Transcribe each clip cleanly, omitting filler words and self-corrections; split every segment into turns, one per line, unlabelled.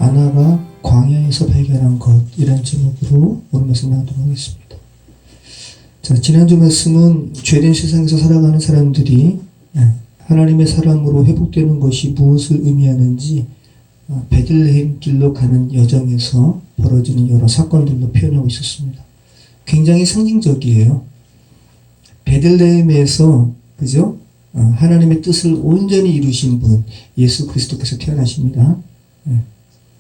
마나가 광야에서 발견한 것, 이런 제목으로 오늘 말씀 나누도록 하겠습니다. 자, 지난주 말씀은 죄된 세상에서 살아가는 사람들이 하나님의 사랑으로 회복되는 것이 무엇을 의미하는지 베들레헴 길로 가는 여정에서 벌어지는 여러 사건들로 표현하고 있었습니다. 굉장히 상징적이에요. 베들레헴에서 그죠? 하나님의 뜻을 온전히 이루신 분 예수 그리스도께서 태어나십니다.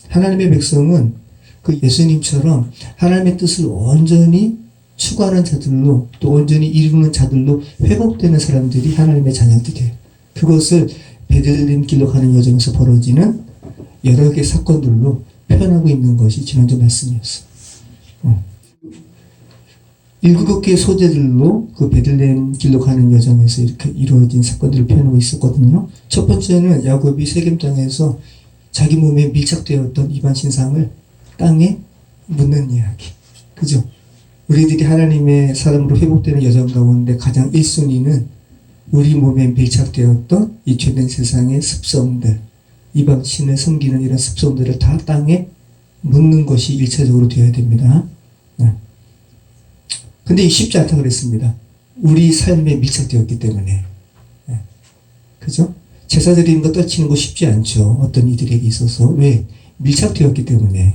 하나님의 백성은 그 예수님처럼 하나님의 뜻을 온전히 추구하는 자들로 또 온전히 이루는 자들로 회복되는 사람들이 하나님의 자녀들이에요. 그것을 베들레헴 길로 가는 여정에서 벌어지는 여러 개의 사건들로 표현하고 있는 것이 지난주 말씀이었어요. 7개의 소재들로 그 베들레헴 길로 가는 여정에서 이렇게 이루어진 사건들을 표현하고 있었거든요. 첫 번째는 야곱이 세겜 땅에서 자기 몸에 밀착되었던 이방 신상을 땅에 묻는 이야기. 그죠? 우리들이 하나님의 사람으로 회복되는 여정 가운데 가장 1순위는 우리 몸에 밀착되었던 이 죄된 세상의 습성들, 이방 신을 섬기는 이런 습성들을 다 땅에 묻는 것이 1차적으로 되어야 됩니다. 근데 이 쉽지 않다고 그랬습니다. 우리 삶에 밀착되었기 때문에. 그죠? 제사 드리는 거 떨치는 거 쉽지 않죠. 어떤 이들에게 있어서. 왜? 밀착되었기 때문에.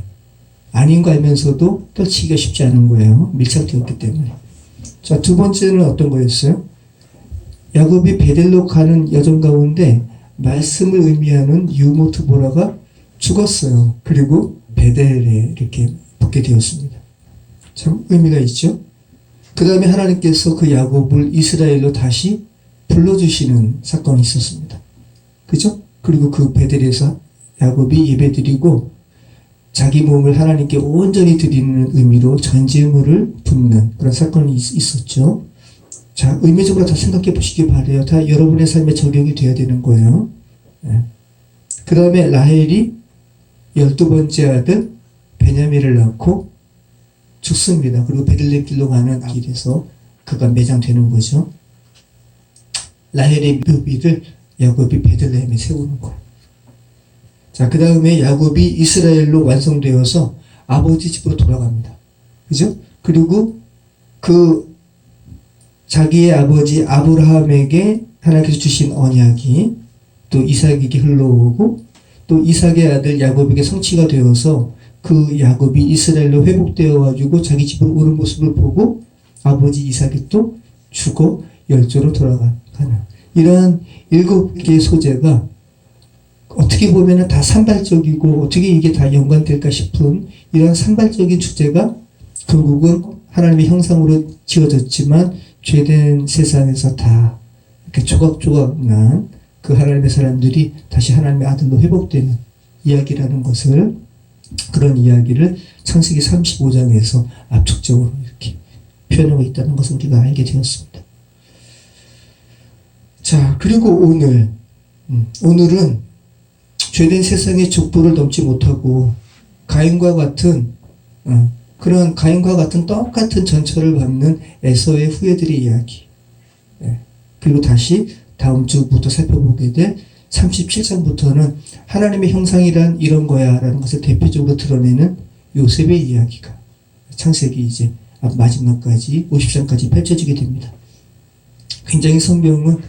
아닌 거 알면서도 떨치기가 쉽지 않은 거예요. 밀착되었기 때문에. 자, 두 번째는 어떤 거였어요? 야곱이 베델로 가는 여정 가운데 말씀을 의미하는 유모트보라가 죽었어요. 그리고 베델에 이렇게 붙게 되었습니다. 참 의미가 있죠? 그 다음에 하나님께서 그 야곱을 이스라엘로 다시 불러주시는 사건이 있었습니다. 그죠? 그리고 그 베델에서 야곱이 예배드리고 자기 몸을 하나님께 온전히 드리는 의미로 전제물을 붓는 그런 사건이 있었죠. 자, 의미적으로 다 생각해 보시기 바래요. 다 여러분의 삶에 적용이 되어야 되는 거예요. 그 다음에 라헬이 12번째 아들 베냐민을 낳고 죽습니다. 그리고 베들레헴 길로 가는 길에서 그가 매장되는 거죠. 라헬의 묘비를 야곱이 베들레헴에 세우는 거예요. 자, 그 다음에 야곱이 이스라엘로 완성되어서 아버지 집으로 돌아갑니다. 그죠? 그리고 그 자기의 아버지 아브라함에게 하나님께서 주신 언약이 또 이삭에게 흘러오고 또 이삭의 아들 야곱에게 성취가 되어서 그 야곱이 이스라엘로 회복되어 가지고 자기 집으로 오는 모습을 보고 아버지 이삭이 또 죽어 열조로 돌아가는 이런 7개의 소재가 어떻게 보면 다 산발적이고 어떻게 이게 다 연관될까 싶은 이런 산발적인 주제가 결국은 하나님의 형상으로 지어졌지만 죄된 세상에서 다 이렇게 조각조각 난 그 하나님의 사람들이 다시 하나님의 아들로 회복되는 이야기라는 것을 그런 이야기를 창세기 35장에서 압축적으로 이렇게 표현하고 있다는 것을 우리가 알게 되었습니다. 자, 그리고 오늘은 죄된 세상의 족보를 넘지 못하고 가인과 같은 그런 가인과 같은 똑같은 전철을 밟는 에서의 후예들의 이야기. 그리고 다시 다음 주부터 살펴보게 될 37장부터는 하나님의 형상이란 이런 거야 라는 것을 대표적으로 드러내는 요셉의 이야기가 창세기 이제 마지막까지 50장까지 펼쳐지게 됩니다. 굉장히 성경은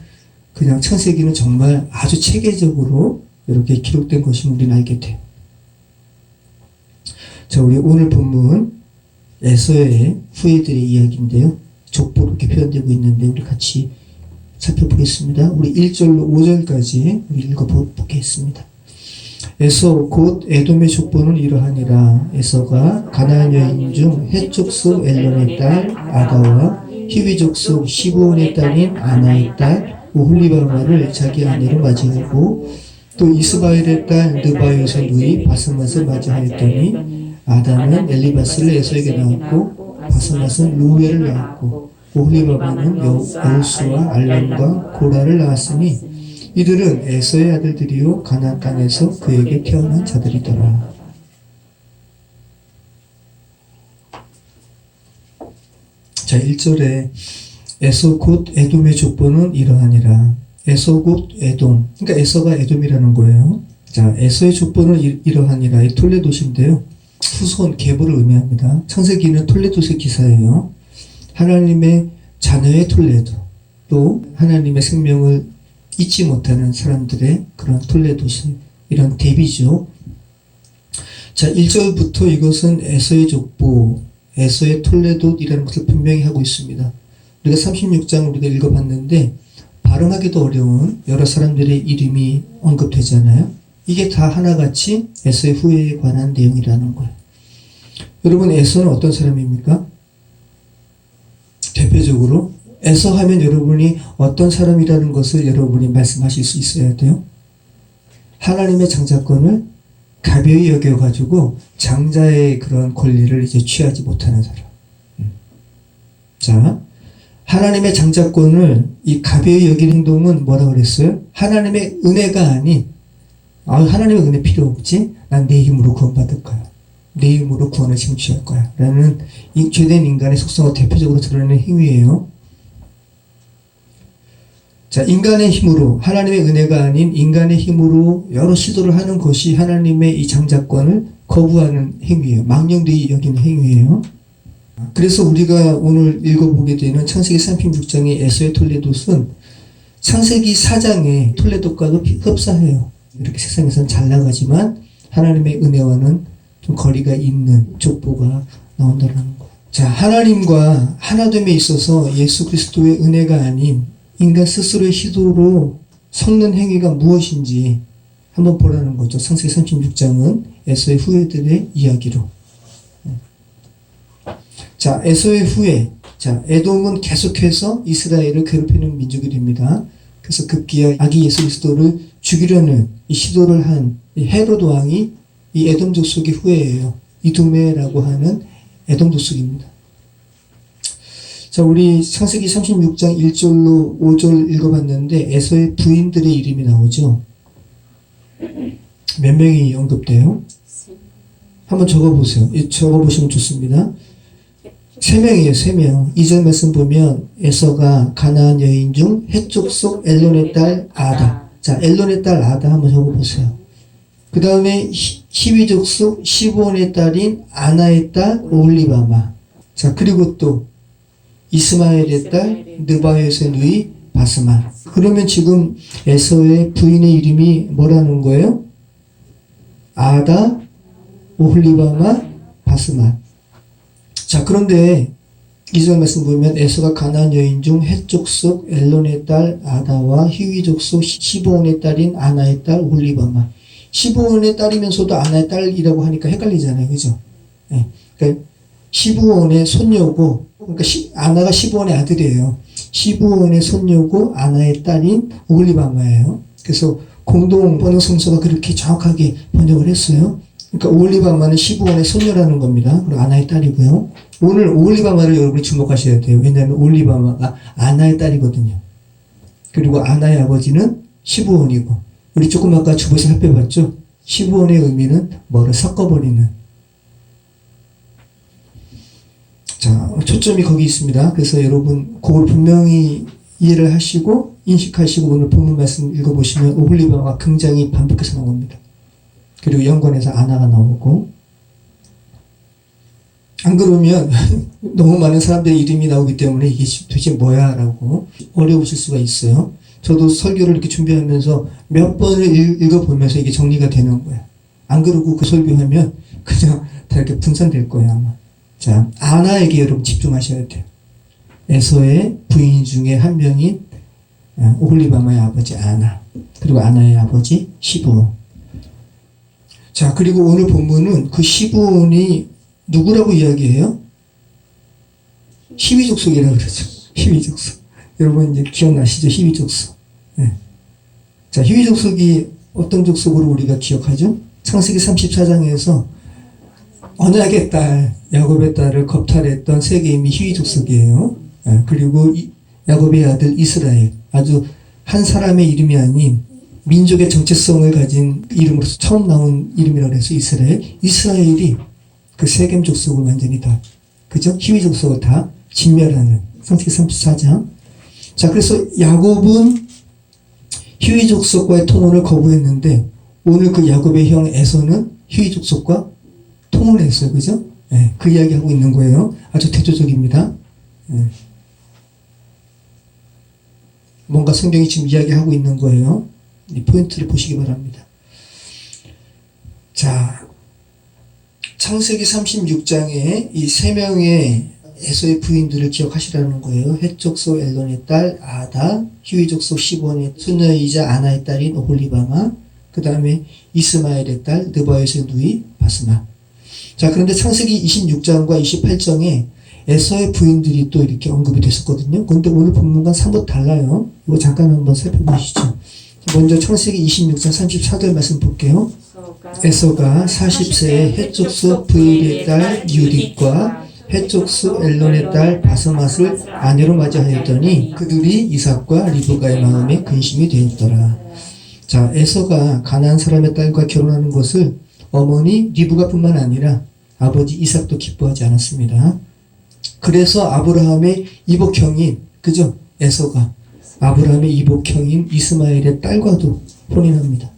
그냥 창세기는 정말 아주 체계적으로 이렇게 기록된 것임을 우리는 알게 돼요. 자, 우리 오늘 본문 에서의 후예들의 이야기인데요. 족보로 이렇게 표현되고 있는데 우리 같이 살펴보겠습니다. 우리 1절로 5절까지 읽어보겠습니다. 에서 곧 에돔의 족보는 이러하니라. 에서가 가나안 여인 중 헷 족속 엘론의 딸 아가와 히위 족속 시브온의 딸인 아나의 딸 오홀리바마를 자기 아내로 맞이하고 또 이스바엘의 딸 느바요에서 누이 바스맛을 맞이하였더니 아담은 엘리바스를 에서에게 낳았고 바스맛은 루엘을 낳았고 오홀리바마는 여우수와 알람과 고라를 낳았으니 이들은 에서의 아들들이요 가나안 땅에서 그에게 태어난 자들이더라. 자, 1절에 에서 곧 에돔의 족보는 이러하니라. 에서 곧 에돔. 그러니까 에서가 에돔이라는 거예요. 자, 에서의 족보는 이러하니라. 이 톨레도시인데요. 후손 계보를 의미합니다. 창세기는 톨레도스의 기사예요. 하나님의 자녀의 톨레도, 또 하나님의 생명을 잊지 못하는 사람들의 그런 톨레도시, 이런 대비죠. 자, 1절부터 이것은 에서의 족보, 에서의 톨레도이라는 것을 분명히 하고 있습니다. 우리가 36장 우리가 읽어봤는데 발음하기도 어려운 여러 사람들의 이름이 언급되잖아요. 이게 다 하나같이 에서의 후예에 관한 내용이라는 거예요. 여러분, 에서는 어떤 사람입니까? 대표적으로 에서 하면 여러분이 어떤 사람이라는 것을 여러분이 말씀하실 수 있어야 돼요. 하나님의 장자권을 가벼이 여겨가지고 장자의 그런 권리를 이제 취하지 못하는 사람. 자, 하나님의 장자권을 이 가벼이 여기는 행동은 뭐라 그랬어요? 하나님의 은혜가 아닌, 하나님의 은혜 필요 없지? 난 내 힘으로 구원받을 거야. 내 힘으로 구원을 쟁취할 거야. 라는 이 죄된 인간의 속성을 대표적으로 드러내는 행위예요. 자, 인간의 힘으로, 하나님의 은혜가 아닌 인간의 힘으로 여러 시도를 하는 것이 하나님의 이 장자권을 거부하는 행위예요. 망령되이 여기는 행위예요. 그래서 우리가 오늘 읽어보게 되는 창세기 36장의 에서의 톨레도스는 창세기 4장의 톨레도과도 흡사해요. 이렇게 세상에서는 잘 나가지만 하나님의 은혜와는 좀 거리가 있는 족보가 나온다는 거예요. 자, 하나님과 하나됨에 있어서 예수 그리스도의 은혜가 아닌 인간 스스로의 시도로 섞는 행위가 무엇인지 한번 보라는 거죠. 창세기 36장은 에서의 후예들의 이야기로. 자, 에서의 후예. 자, 에돔은 계속해서 이스라엘을 괴롭히는 민족이 됩니다. 그래서 급기야 아기 예수 그리스도를 죽이려는 이 시도를 한 이 헤롯 왕이 이 에돔 족속의 후예예요. 이두메라고 하는 에돔 족속입니다. 자, 우리 창세기 36장 1절로 5절 읽어봤는데 에서의 부인들의 이름이 나오죠. 몇 명이 언급돼요? 한번 적어보세요. 적어보시면 좋습니다. 3명이에요. 3명. 2절 말씀 보면 에서가 가나안 여인 중 헷 족 엘론의 딸 아다. 자, 엘론의 딸 아다 한번 적어보세요. 그 다음에 히위 족속 시브온의 딸인 아나의 딸 오홀리바마. 자, 그리고 또 이스마엘의 딸 느바요의 누이 바스마. 그러면 지금 에서의 부인의 이름이 뭐라는 거예요? 아다, 오홀리바마, 바스마. 자, 그런데 2절 말씀 보면 에서가 가나안 여인 중 헷 족속 엘론의 딸 아다와 히위 족속 시브온의 딸인 아나의 딸 오홀리바마. 시브온의 딸이면서도 아나의 딸이라고 하니까 헷갈리잖아요. 그죠? 네. 그러니까 시브온의 손녀고, 그러니까 아나가 시브온의 아들이에요. 시브온의 손녀고 아나의 딸인 오홀리바마예요. 그래서 공동 번역 성서가 그렇게 정확하게 번역을 했어요. 그러니까 오홀리바마는 시브온의 손녀라는 겁니다. 그리고 아나의 딸이고요. 오늘 오홀리바마를 여러분이 주목하셔야 돼요. 왜냐하면 오홀리바마가 아나의 딸이거든요. 그리고 아나의 아버지는 시브온이고, 우리 조금 아까 주보에서 살펴봤죠? 시브온의 의미는 뭐를 섞어버리는. 자, 초점이 거기 있습니다. 그래서 여러분 그걸 분명히 이해를 하시고 인식하시고 오늘 본문 말씀 읽어보시면 오홀리바마가 굉장히 반복해서 나옵니다. 그리고 연관해서 아나가 나오고, 안 그러면 너무 많은 사람들의 이름이 나오기 때문에 이게 도대체 뭐야 라고 어려우실 수가 있어요. 저도 설교를 이렇게 준비하면서 몇 번을 읽어보면서 이게 정리가 되는 거야. 안 그러고 그 설교하면 그냥 다 이렇게 분산될 거야 아마. 자, 아나에게 여러분 집중하셔야 돼요. 에서의 부인 중에 한 명인 오홀리바마의 아버지 아나, 그리고 아나의 아버지 시브온. 자, 그리고 오늘 본문은 그 시브온이 누구라고 이야기해요? 히위 족속이라고 그러죠. 히위 족속. 여러분 이제 기억나시죠? 히위 족속. 네. 자, 히위 족속이 어떤 족속으로 우리가 기억하죠? 창세기 34장에서 언약의 딸, 야곱의 딸을 겁탈했던 세겜이 히위 족속이에요. 네. 그리고 야곱의 아들 이스라엘, 아주 한 사람의 이름이 아닌 민족의 정체성을 가진 이름으로서 처음 나온 이름이라고 해서 이스라엘이 그 세겜 족속을 완전히 다, 그죠? 히위 족속을 다 진멸하는 창세기 34장. 자, 그래서 야곱은 히위 족속과의 통혼을 거부했는데 오늘 그 야곱의 형 에서는 히위 족속과 통혼을 했어요. 그죠? 예, 그 이야기 하고 있는 거예요. 아주 대조적입니다. 예. 뭔가 성경이 지금 이야기하고 있는 거예요. 이 포인트를 보시기 바랍니다. 자, 창세기 36장에 이 세 명의 에서의 부인들을 기억하시라는 거예요. 헷 족속 엘론의 딸 아다, 히위 족속 시본의 손녀이자 아나의 딸인 오홀리바마, 그 다음에 이스마엘의 딸 느바요의 누이 바스마. 자, 그런데 창세기 26장과 28장에 에서의 부인들이 또 이렇게 언급이 됐었거든요. 그런데 오늘 본문과 사뭇 달라요. 이거 잠깐 한번 살펴보시죠. 먼저 창세기 26장 34절 말씀 볼게요. 에서가 40세에 헷 족속 브일의 딸 유딕과 헷 족속 엘론의 딸 바스맛을 아내로 맞이하였더니 그들이 이삭과 리브가의 마음에 근심이 되었더라. 자, 에서가 가나안 사람의 딸과 결혼하는 것을 어머니 리브가뿐만 아니라 아버지 이삭도 기뻐하지 않았습니다. 그래서 아브라함의 이복형인, 그죠? 에서가 아브라함의 이복형인 이스마엘의 딸과도 혼인합니다.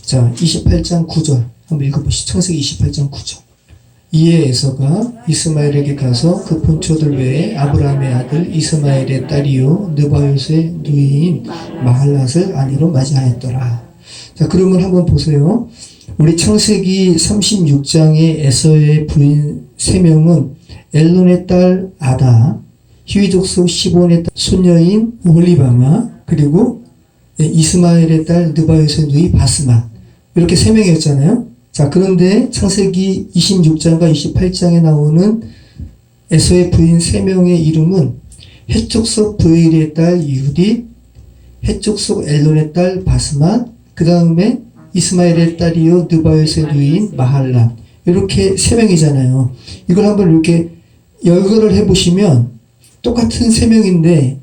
자, 28장 9절 한번 읽어보시죠. 창세기 28장 9절. 이에 에서가 이스마엘에게 가서 그 본초들 외에 아브라함의 아들 이스마엘의 딸이요 느바요스의 누이인 마할랏을 아내로 맞이하였더라. 자, 그러면 한번 보세요. 우리 창세기 36장의 에서의 부인 3명은 엘론의 딸 아다, 히위 족속 시본의 딸 손녀인 오홀리바마, 그리고 이스마엘의 딸 느바요스의 누이 바스마, 이렇게 3명이었잖아요. 자, 그런데 창세기 26장과 28장에 나오는 에서의 부인 3명의 이름은 헷 족속 브일의 딸 유딕, 헷 족속 엘론의 딸 바스맛, 그 다음에 이스마엘의 딸이요 느바요스의 누이인 마할랏, 이렇게 3명이잖아요. 이걸 한번 이렇게 열거를 해보시면 똑같은 3명인데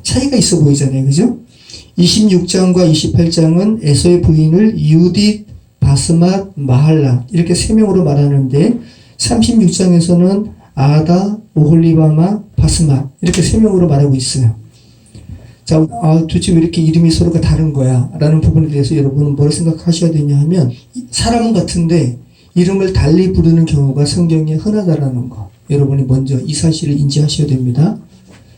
차이가 있어 보이잖아요. 그죠? 26장과 28장은 에서의 부인을 유딕, 바스맛, 마할랏 이렇게 3명으로 말하는데 36장에서는 아다, 오홀리바마, 바스맛 이렇게 3명으로 말하고 있어요. 자, 도대체 왜 이렇게 이름이 서로가 다른 거야? 라는 부분에 대해서 여러분은 뭘 생각하셔야 되냐 하면 사람은 같은데 이름을 달리 부르는 경우가 성경에 흔하다라는 거. 여러분이 먼저 이 사실을 인지하셔야 됩니다.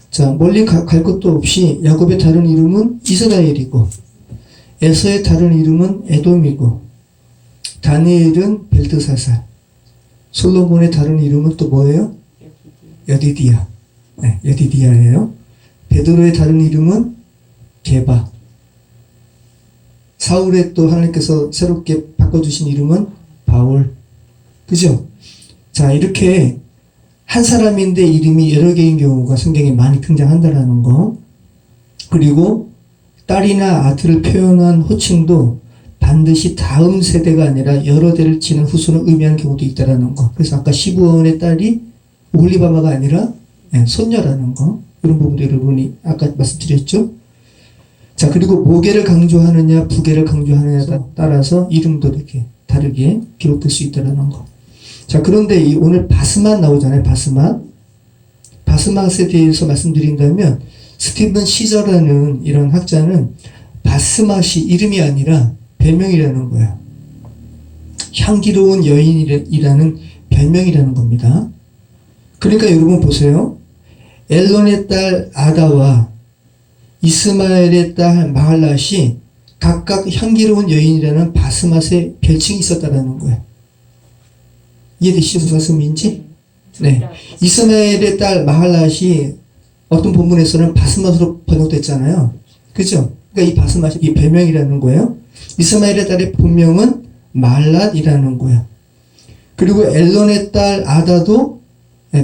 자, 멀리 갈 것도 없이 야곱의 다른 이름은 이스라엘이고 에서의 다른 이름은 에돔이고 다니엘은 벨드사살, 솔로몬의 다른 이름은 또 뭐예요? 여디디야. 네, 여디디야예요. 베드로의 다른 이름은 게바. 사울의 또 하나님께서 새롭게 바꿔주신 이름은 바울. 그죠? 자, 이렇게 한 사람인데 이름이 여러 개인 경우가 성경에 많이 등장한다는 거. 그리고 딸이나 아들을 표현한 호칭도 반드시 다음 세대가 아니라 여러 대를 지난 후손을 의미하는 경우도 있다는 거. 그래서 아까 시부원의 딸이 오홀리바마가 아니라 손녀라는 거. 이런 부분도 여러분이 아까 말씀드렸죠. 자, 그리고 모계를 강조하느냐 부계를 강조하느냐에 따라서 이름도 이렇게 다르게 기록될 수 있다는 거. 자, 그런데 오늘 바스맛 나오잖아요. 바스맛에 대해서 말씀드린다면 스티븐 시저라는 이런 학자는 바스맛이 이름이 아니라 별명이라는 거예요. 향기로운 여인이라는 별명이라는 겁니다. 그러니까 여러분 보세요. 엘론의 딸 아다와 이스마엘의 딸 마할랏이 각각 향기로운 여인이라는 바스맛의 별칭이 있었다는 거예요. 이해되시죠? 무슨 말씀인지? 네. 이스마엘의 딸 마할랏이 어떤 본문에서는 바스맛으로 번역됐잖아요. 그죠? 그러니까 이 바스맛이 이 별명이라는 거예요. 이스마엘의 딸의 본명은 마할랏이라는 거예요. 그리고 엘론의 딸 아다도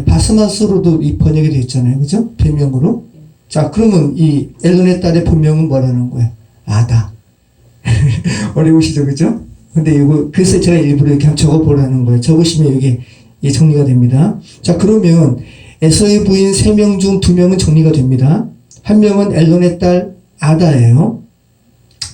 바스맛으로도 이 번역이 되어 있잖아요. 그죠? 별명으로. 자, 그러면 이 엘론의 딸의 본명은 뭐라는 거예요? 아다. 어려우시죠? 그죠? 근데 이거, 그래서 제가 일부러 이렇게 적어보라는 거예요. 적으시면 이게 정리가 됩니다. 자, 그러면 에서의 부인 3명 중 2명은 정리가 됩니다. 한 명은 엘론의 딸 아다예요.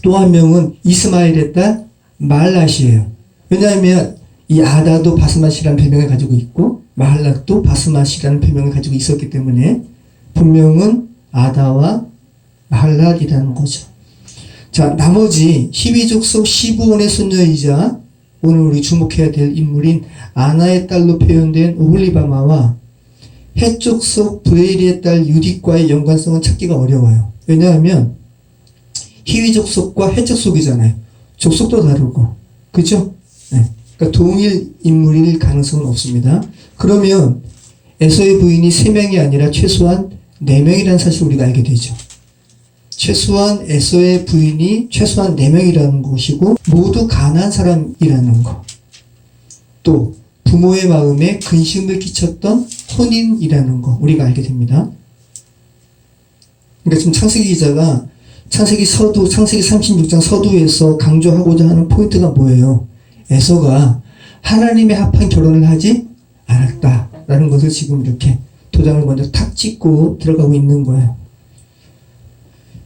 또 한 명은 이스마엘의 딸 마할랏이에요. 왜냐하면 이 아다도 바스맛이라는 별명을 가지고 있고 마할랏도 바스맛이라는 별명을 가지고 있었기 때문에 본명은 아다와 마할랏이라는 거죠. 자, 나머지 히위 족속 시브온의 손녀이자 오늘 우리 주목해야 될 인물인 아나의 딸로 표현된 오홀리바마와 헷 족속 브레일의 딸 유딧과의 연관성은 찾기가 어려워요. 왜냐하면 히위 족속과 헷 족속이잖아요. 족속도 다르고, 그죠? 네. 그러니까 동일 인물일 가능성은 없습니다. 그러면 에서의 부인이 3명이 아니라 최소한 4명이라는 사실을 우리가 알게 되죠. 최소한 에서의 부인이 최소한 4명이라는 것이고 모두 가난한 사람이라는 것. 또 부모의 마음에 근심을 끼쳤던 혼인이라는 거 우리가 알게 됩니다. 그러니까 지금 창세기 기자가 창세기 36장 서두에서 강조하고자 하는 포인트가 뭐예요? 에서가 하나님의 합한 결혼을 하지 않았다라는 것을 지금 이렇게 도장을 먼저 탁 찍고 들어가고 있는 거예요.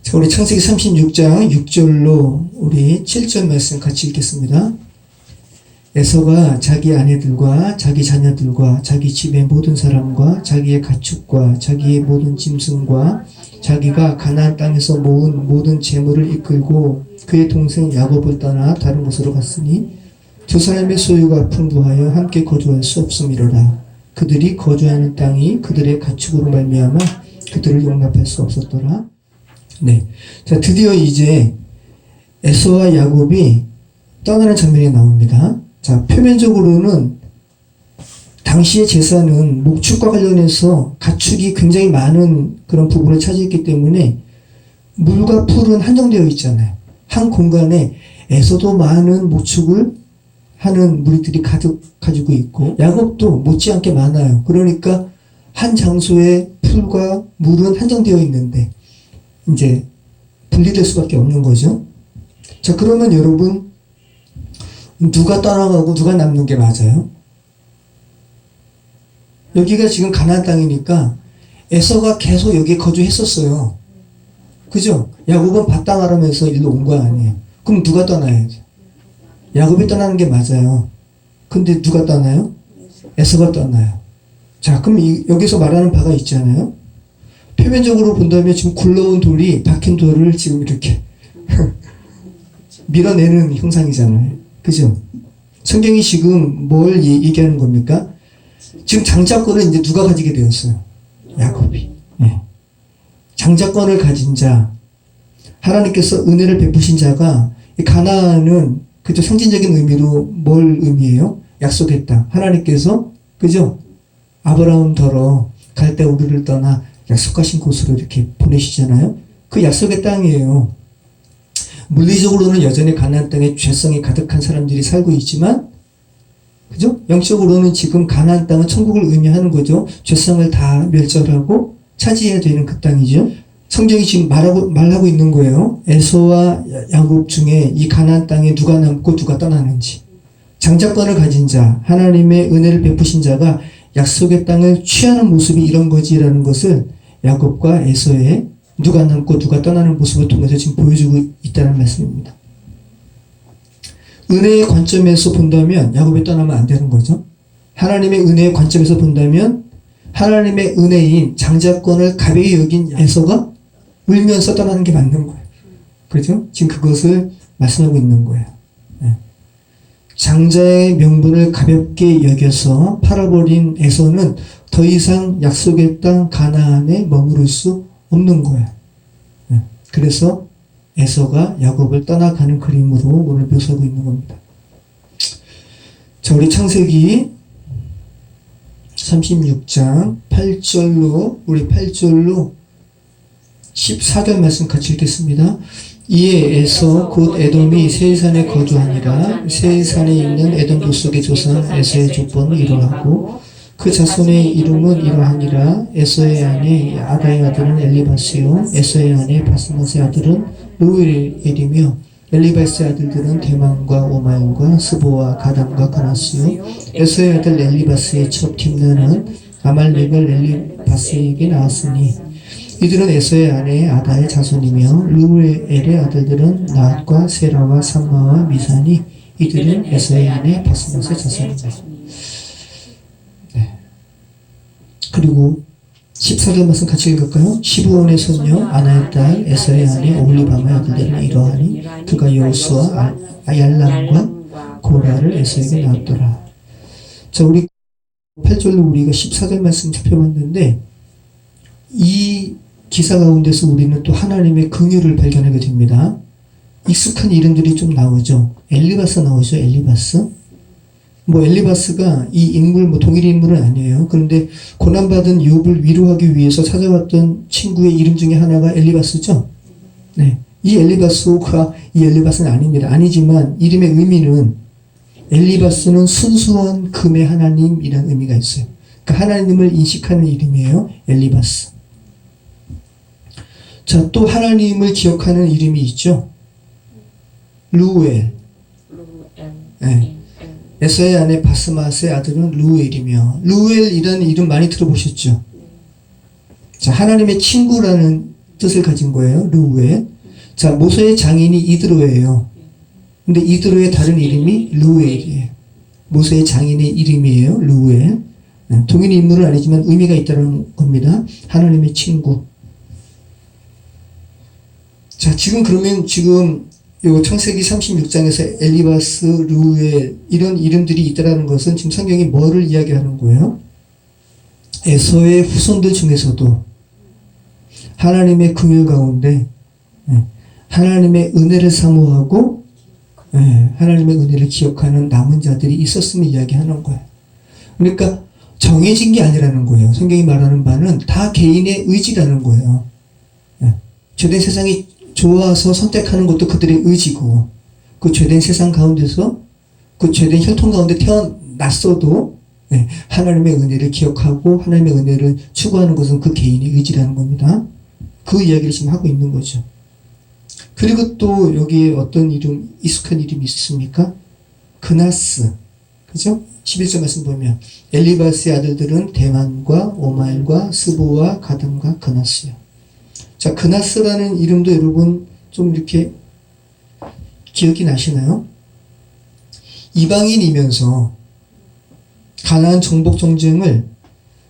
자, 우리 창세기 36장 6절로 우리 7절 말씀 같이 읽겠습니다. 에서가 자기 아내들과 자기 자녀들과 자기 집의 모든 사람과 자기의 가축과 자기의 모든 짐승과 자기가 가나안 땅에서 모은 모든 재물을 이끌고 그의 동생 야곱을 떠나 다른 곳으로 갔으니 두 사람의 소유가 풍부하여 함께 거주할 수 없음이로라. 그들이 거주하는 땅이 그들의 가축으로 말미암아 그들을 용납할 수 없었더라. 네, 자 드디어 이제 에서와 야곱이 떠나는 장면이 나옵니다. 자, 표면적으로는 당시의 제사는 목축과 관련해서 가축이 굉장히 많은 그런 부분을 차지했기 때문에 물과 풀은 한정되어 있잖아요. 한 공간에 에서도 많은 목축을 하는 무리들이 가지고 있고 야곱도 못지않게 많아요. 그러니까 한 장소에 풀과 물은 한정되어 있는데 이제 분리될 수밖에 없는 거죠. 자, 그러면 여러분 누가 떠나가고 누가 남는 게 맞아요? 여기가 지금 가나안 땅이니까 에서가 계속 여기에 거주했었어요. 그죠? 야곱은 밭땅하라면서 일로 온 거 아니에요. 그럼 누가 떠나야죠? 야곱이 떠나는 게 맞아요. 근데 누가 떠나요? 에서가 떠나요. 자, 그럼 여기서 말하는 바가 있잖아요. 표면적으로 본다면 지금 굴러온 돌이 박힌 돌을 지금 이렇게 밀어내는 형상이잖아요. 그죠? 성경이 지금 뭘 얘기하는 겁니까? 지금 장자권을 이제 누가 가지게 되었어요? 야곱이. 네. 장자권을 가진 자, 하나님께서 은혜를 베푸신 자가 가나안은 그죠? 상징적인 의미로 뭘 의미해요? 약속의 땅. 하나님께서 그죠? 아브라함더러 갈대 우르를 떠나 약속하신 곳으로 이렇게 보내시잖아요. 그 약속의 땅이에요. 물리적으로는 여전히 가나안 땅에 죄성이 가득한 사람들이 살고 있지만, 그죠? 영적으로는 지금 가나안 땅은 천국을 의미하는 거죠. 죄성을 다 멸절하고 차지해야 되는 그 땅이죠. 성경이 지금 말하고 있는 거예요. 에서와 야곱 중에 이 가나안 땅에 누가 남고 누가 떠나는지. 장자권을 가진 자, 하나님의 은혜를 베푸신 자가 약속의 땅을 취하는 모습이 이런 거지라는 것을 야곱과 에서의 누가 남고 누가 떠나는 모습을 통해서 지금 보여주고 있다는 말씀입니다. 은혜의 관점에서 본다면 야곱이 떠나면 안 되는 거죠. 하나님의 은혜의 관점에서 본다면 하나님의 은혜인 장자권을 가벼이 여긴 에서가 울면서 떠나는 게 맞는 거예요. 그렇죠? 지금 그것을 말씀하고 있는 거예요. 네. 장자의 명분을 가볍게 여겨서 팔아버린 에서는 더 이상 약속의 땅 가나안에 머무를 수 없는 거예요. 네. 그래서 에서가 야곱을 떠나가는 그림으로 오늘 묘사하고 있는 겁니다. 자, 우리 창세기 36장 8절로 우리 8절로 14절 말씀 같이 읽겠습니다. 이에 에서 곧 에돔이 세일산에 거주하니라. 세일산에 있는 에돔 족속의 조상 에서의 족보는 이러하고 그 자손의 이름은 이러하니라. 에서의 아내 아다의 아들은 엘리바스요 에서의 아내 바스맛의 아들은 루엘이며 엘리바스의 아들들은 대만과 오마임과 스보와 가담과 가나스요 에서의 아들 엘리바스의 첩 딥나는 아말렉을 엘리바스에게 낳았으니 이들은 에서의 아내 아다의 자손이며 루엘의 아들들은 나앗과 세라와 삼마와 미산이 이들은 에서의 아내 바스맛의 자손입니다. 네. 그리고 14절 말씀 같이 읽을까요? 15원의 손녀 아나의 딸 에서의 아내 오홀리바마의 아들들은 이러하니 그가 여호수아 얄람과 고라를 에서에게 낳았더라. 자, 우리 8절로 우리가 14절 말씀 살펴봤는데 이 기사 가운데서 우리는 또 하나님의 긍휼을 발견하게 됩니다. 익숙한 이름들이 좀 나오죠. 엘리바스 나오죠. 엘리바스. 엘리바스가 이 인물, 동일 인물은 아니에요. 그런데 고난받은 욥을 위로하기 위해서 찾아왔던 친구의 이름 중에 하나가 엘리바스죠. 네. 이 엘리바스가 이 엘리바스는 아닙니다. 아니지만 이름의 의미는 엘리바스는 순수한 금의 하나님이라는 의미가 있어요. 그러니까 하나님을 인식하는 이름이에요. 엘리바스. 자, 또 하나님을 기억하는 이름이 있죠. 루엘. 네. 에서의 아내 바스맛의 아들은 루엘이며, 루엘이라는 이름 많이 들어보셨죠? 자, 하나님의 친구라는 뜻을 가진 거예요. 루엘. 자, 모세의 장인이 이드로예요. 근데 이드로의 다른 이름이 루엘이에요. 모세의 장인의 이름이에요. 루엘. 동일 인물은 아니지만 의미가 있다는 겁니다. 하나님의 친구. 자, 지금 요 창세기 36장에서 엘리바스, 루엘 이런 이름들이 있다라는 것은 지금 성경이 뭐를 이야기하는 거예요? 에서의 후손들 중에서도 하나님의 긍휼 가운데 하나님의 은혜를 사모하고 하나님의 은혜를 기억하는 남은 자들이 있었음을 이야기하는 거예요. 그러니까 정해진 게 아니라는 거예요. 성경이 말하는 바는 다 개인의 의지라는 거예요. 죄된 세상이 좋아서 선택하는 것도 그들의 의지고, 그 죄된 세상 가운데서 그 죄된 혈통 가운데 태어났어도 하나님의 은혜를 기억하고 하나님의 은혜를 추구하는 것은 그 개인의 의지라는 겁니다. 그 이야기를 지금 하고 있는 거죠. 그리고 또 여기에 어떤 이름, 익숙한 이름이 있습니까? 그나스. 그죠? 11절 말씀 보면 엘리바스의 아들들은 대만과 오마일과 스보와 가담과 그나스요. 자, 그나스라는 이름도 여러분 좀 이렇게 기억이 나시나요? 이방인이면서 가나안 정복 정쟁을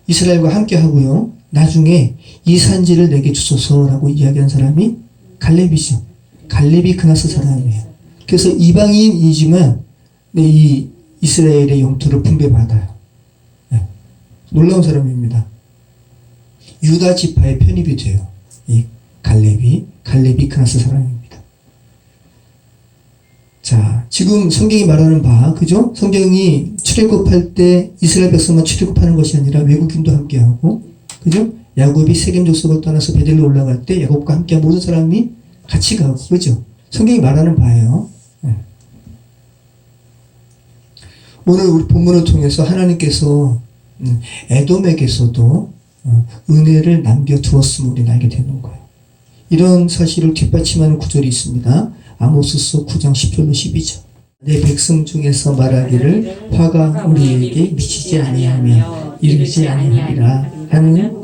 이스라엘과 함께 하고요. 나중에 이 산지를 내게 주소서라고 이야기한 사람이 갈렙이죠. 갈렙이 그나스 사람이에요. 그래서 이방인이지만 이 이스라엘의 영토를 분배받아요. 놀라운 사람입니다. 유다 지파에 편입이 돼요. 이 갈렙이 그나스 사람입니다. 자, 지금 성경이 말하는 바, 그죠? 성경이 출애굽할 때 이스라엘 백성만 출애굽하는 것이 아니라 외국인도 함께하고, 그죠? 야곱이 세겜 족속을 떠나서 베델로 올라갈 때 야곱과 함께한 모든 사람이 같이 가고, 그죠? 성경이 말하는 바예요. 오늘 우리 본문을 통해서 하나님께서 에돔에게서도 은혜를 남겨두었음을 우리는 알게 되는 거예요. 이런 사실을 뒷받침하는 구절이 있습니다. 아모스서 9장 10절로 12절. 내 백성 중에서 말하기를 화가 우리에게 미치지 아니하며 이르지 아니하리라 하는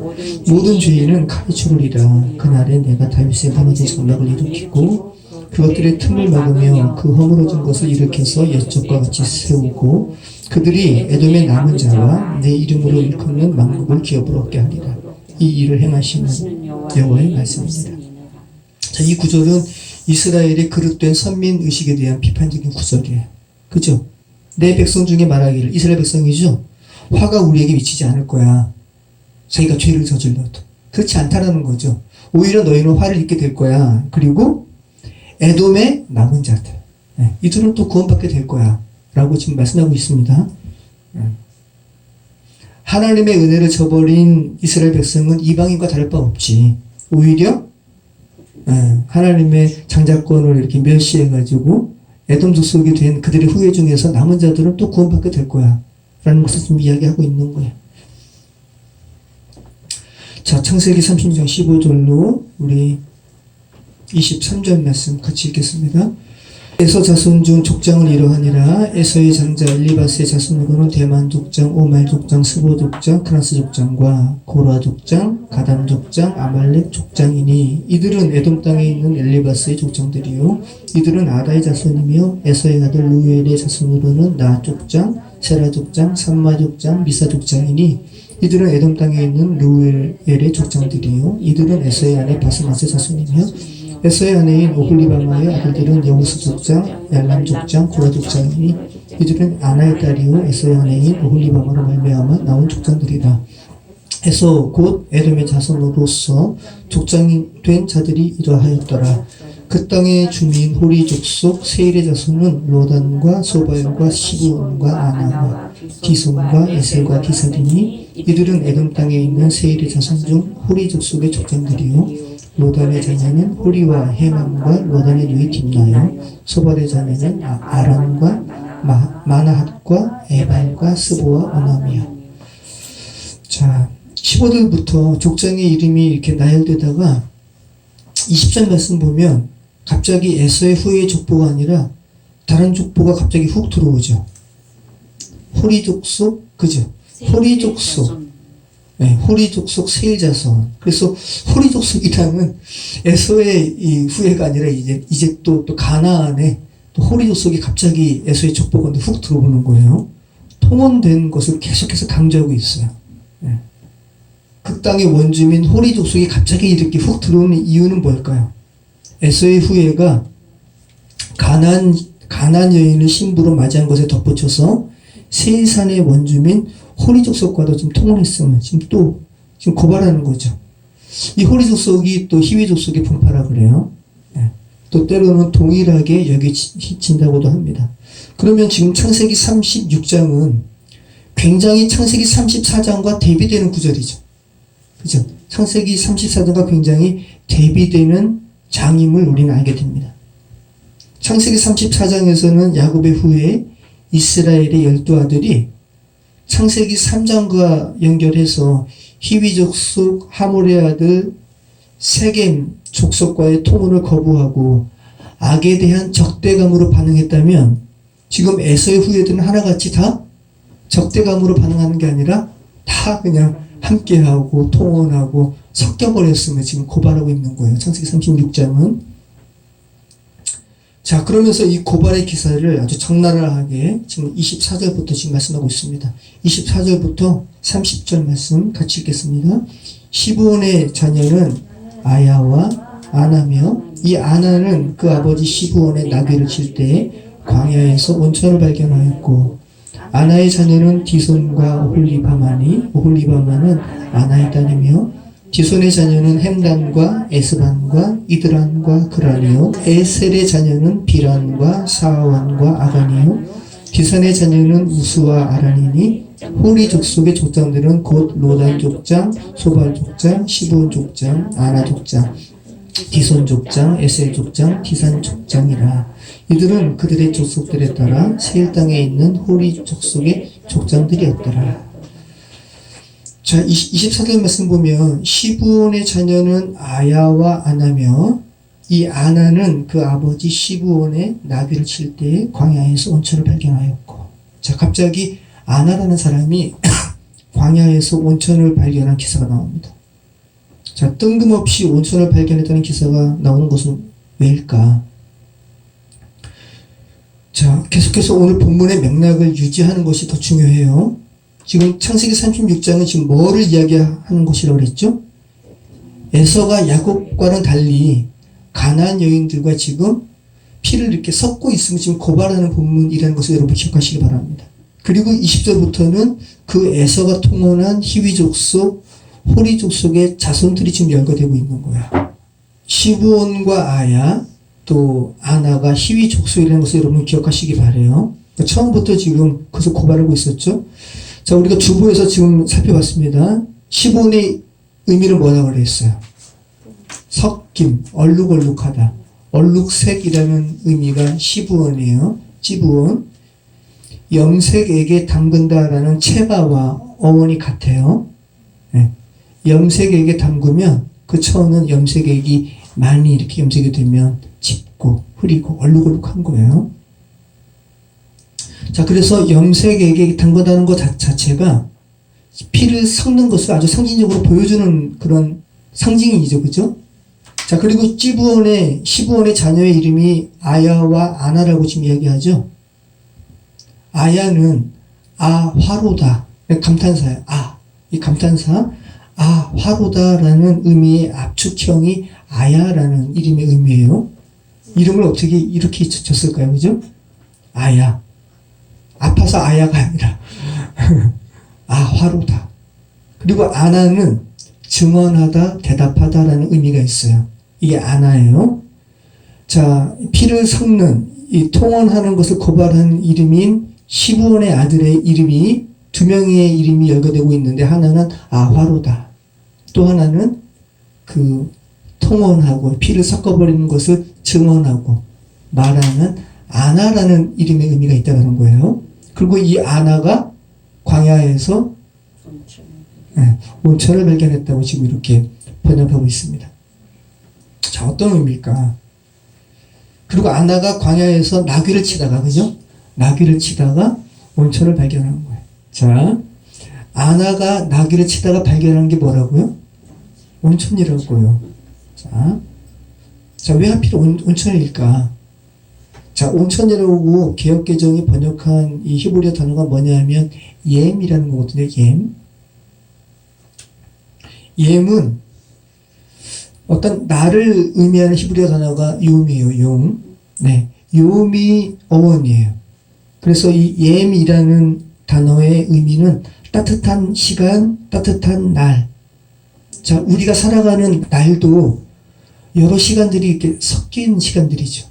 모든 죄인은 칼에 죽으리라. 그날에 내가 다윗의 무너진 장막을 일으키고 그것들의 틈을 막으며 그 허물어진 것을 일으켜서 옛적과 같이 세우고 그들이 에돔의 남은 자와 내 이름으로 일컫는 만국을 기업으로 얻게 하리라. 이 일을 행하시는 여호와의 말씀입니다. 자, 이 구절은 이스라엘의 그릇된 선민 의식에 대한 비판적인 구절이에요. 그죠? 내 백성 중에 말하기를, 이스라엘 백성이죠? 화가 우리에게 미치지 않을 거야. 저희가 죄를 저질러도. 그렇지 않다라는 거죠. 오히려 너희는 화를 입게 될 거야. 그리고 에돔의 남은 자들, 이들은 또 구원받게 될 거야. 라고 지금 말씀하고 있습니다. 하나님의 은혜를 저버린 이스라엘 백성은 이방인과 다를 바 없지. 오히려 하나님의 장자권을 이렇게 멸시해가지고 에돔 족속이 된 그들의 후예 중에서 남은 자들은 또 구원받게 될 거야. 라는 것을 지금 이야기하고 있는 거예요. 자, 창세기 36장 15절로 우리 23절 말씀 같이 읽겠습니다. 에서 자손 중 족장은 이러하니라. 에서의 장자 엘리바스의 자손으로는 대만 족장, 오말 족장, 스보 족장, 크나스 족장과 고라 족장, 가담 족장, 아말렉 족장이니 이들은 에돔 땅에 있는 엘리바스의 족장들이요. 이들은 아다의 자손이며 에서의 아들 루엘의 자손으로는 나 족장, 세라 족장, 삼마 족장, 미사 족장이니 이들은 에돔 땅에 있는 르우엘의 족장들이요. 이들은 에서의 아내 바스맛의 자손이며 에서의 아내인 오홀리바마의 아들들은 여우스 족장, 얄람 족장, 고라 족장이니 이들은 아나의 딸이요 에서의 아내인 오홀리바마로 말미암아 나온 족장들이라. 에서 곧 에돔의 자손으로서 족장이 된 자들이 이러하였더라. 그 땅의 주민 호리 족속 세일의 자손은 로단과 소바엘과 시브온과 아나와 디손과 에셀과 디살이니 이들은 에돔 땅에 있는 세일의 자손 중 호리 족속의 족장들이요. 로단의 자녀는 호리와 헤맘과 로단의 누이 딥나요. 소발의 자녀는 아란과 마나핫과 에발과 스보와 오나미야. 자, 15절부터 족장의 이름이 이렇게 나열되다가 20절 말씀 보면 갑자기 에서의 후예의 족보가 아니라 다른 족보가 갑자기 훅 들어오죠. 호리 족속, 그죠? 호리 족속. 네, 호리 족속 세일 자손. 그래서 호리 족속이라는 에서의 이 후예가 아니라 이제 또 가나안에 또 호리 족속이 갑자기 에서의 족보가 훅 들어오는 거예요. 통혼된 것을 계속해서 강조하고 있어요. 네. 그 땅의 원주민 호리 족속이 갑자기 이렇게 훅 들어오는 이유는 뭘까요? 에서의 후예가 가나안 여인을 신부로 맞이한 것에 덧붙여서 세일산의 원주민 호리 족속과도 지금 통혼했으면 지금 고발하는 거죠. 이 호리 족속이 또 히위 족속의 분파라 그래요. 네. 또 때로는 동일하게 여겨진다고도 합니다. 그러면 지금 창세기 36장은 굉장히 창세기 34장과 대비되는 구절이죠. 그죠? 창세기 34장과 굉장히 대비되는 장임을 우리는 알게 됩니다. 창세기 34장에서는 야곱의 후에 이스라엘의 12아들이 창세기 3장과 연결해서 히위 족속 하몰의 아들 세겜 족속과의 통혼을 거부하고 악에 대한 적대감으로 반응했다면 지금 에서의 후예들은 하나같이 다 적대감으로 반응하는 게 아니라 다 그냥 함께하고 통혼하고 섞여버렸으면 지금 고발하고 있는 거예요. 창세기 36장은. 자, 그러면서 이 고발의 기사를 아주 적나라하게 지금 24절부터 지금 말씀하고 있습니다. 24절부터 30절 말씀 같이 읽겠습니다. 시브온의 자녀는 아야와 아나며 이 아나는 그 아버지 시브온의 나귀를 칠 때에 광야에서 온천을 발견하였고 아나의 자녀는 디손과 오홀리바마니 오홀리바마는 아나의 딸이며 디손의 자녀는 햄단과 에스반과 이드란과 그란이요 에셀의 자녀는 비란과 사완과 아간이요 디산의 자녀는 우스와 아란이니 호리 족속의 족장들은 곧 로단 족장, 소발 족장, 시브온 족장, 아나 족장, 디손 족장, 에셀 족장, 디산 족장이라. 이들은 그들의 족속들에 따라 세일 땅에 있는 호리 족속의 족장들이었더라. 자, 24절 말씀 보면 시브온의 자녀는 아야와 아나며 이 아나는 그 아버지 시브온의 나귀를 칠 때에 광야에서 온천을 발견하였고. 자, 갑자기 아나라는 사람이 광야에서 온천을 발견한 기사가 나옵니다. 자, 뜬금없이 온천을 발견했다는 기사가 나오는 것은 왜일까? 자, 계속해서 오늘 본문의 맥락을 유지하는 것이 더 중요해요. 지금 창세기 36장은 지금 뭐를 이야기하는 것이라고 그랬죠? 에서가 야곱과는 달리 가나안 여인들과 지금 피를 이렇게 섞고 있으면 지금 고발하는 본문이라는 것을 여러분 기억하시기 바랍니다. 그리고 20절부터는 그 에서가 통혼한 히위 족속, 호리 족속의 자손들이 지금 연결되고 있는 거야. 시브온과 아야, 또 아나가 히위 족속이라는 것을 여러분 기억하시기 바래요. 처음부터 지금 그것을 고발하고 있었죠. 자, 우리가 주보에서 지금 살펴봤습니다. 시브온의 의미는 뭐라고 그랬어요? 섞임, 얼룩얼룩하다. 얼룩색이라는 의미가 시브온이에요. 시브온. 염색에게 담근다라는 체바와 어원이 같아요. 네. 염색에게 담그면 그 처음은 염색액이 많이 이렇게 염색이 되면 짙고 흐리고 얼룩얼룩한 거예요. 자, 그래서 염색액에 담근다는 것 자체가 피를 섞는 것을 아주 상징적으로 보여주는 그런 상징이죠. 그죠? 자, 그리고 시브온의 자녀의 이름이 아야와 아나라고 지금 이야기하죠. 아야는 화로다. 감탄사야. 이 감탄사 화로다라는 의미의 압축형이 아야라는 이름의 의미예요. 이름을 어떻게 이렇게 줬을까요? 그죠? 아야. 아파서 아야가 아니라 화로다. 그리고 아나는 증언하다, 대답하다라는 의미가 있어요. 이게 아나예요. 자, 피를 섞는, 이 통언하는 것을 고발하는 이름인 시부온의 아들의 이름이 두 명의 이름이 열거되고 있는데, 하나는 화로다. 또 하나는 그 통언하고 피를 섞어버리는 것을 증언하고 말하는 아나라는 이름의 의미가 있다는 거예요. 그리고 이 아나가 광야에서 온천을 발견했다고 지금 이렇게 번역하고 있습니다. 자, 어떤 의미일까? 그리고 아나가 광야에서 나귀를 치다가, 그죠? 나귀를 치다가 온천을 발견한 거예요. 자, 아나가 나귀를 치다가 발견한 게 뭐라고요? 온천이라고요. 자, 왜 하필 온천일까? 자, 온천이라고 개역개정이 번역한 이 히브리어 단어가 뭐냐면 옘이라는 거거든요. 옘은 어떤 나를 의미하는 히브리어 단어가 용이에요. 용. 네, 용이 어원이에요. 그래서 이 옘이라는 단어의 의미는 따뜻한 시간, 따뜻한 날. 자, 우리가 살아가는 날도 여러 시간들이 이렇게 섞인 시간들이죠.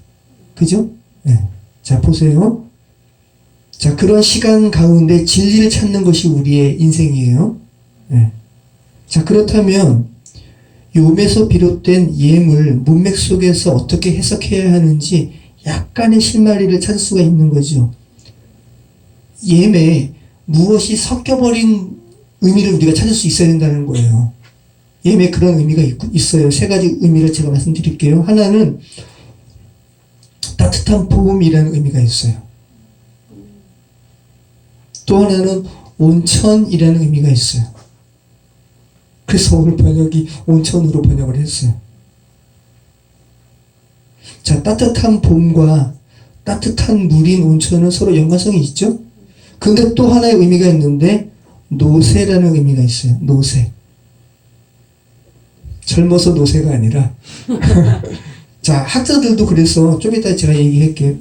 그죠? 네. 자, 보세요. 자, 그런 시간 가운데 진리를 찾는 것이 우리의 인생이에요. 네. 자, 그렇다면 욥에서 비롯된 예물, 문맥 속에서 어떻게 해석해야 하는지 약간의 실마리를 찾을 수가 있는 거죠. 옘에 무엇이 섞여버린 의미를 우리가 찾을 수 있어야 된다는 거예요. 옘에 그런 의미가 있어요. 세 가지 의미를 제가 말씀드릴게요. 하나는 따뜻한 봄이라는 의미가 있어요. 또 하나는 온천이라는 의미가 있어요. 그래서 오늘 번역이 온천으로 번역을 했어요. 자, 따뜻한 봄과 따뜻한 물인 온천은 서로 연관성이 있죠? 근데 또 하나의 의미가 있는데 노새라는 의미가 있어요. 노새. 젊어서 노새가 아니라 자, 학자들도 그래서 좀 이따 제가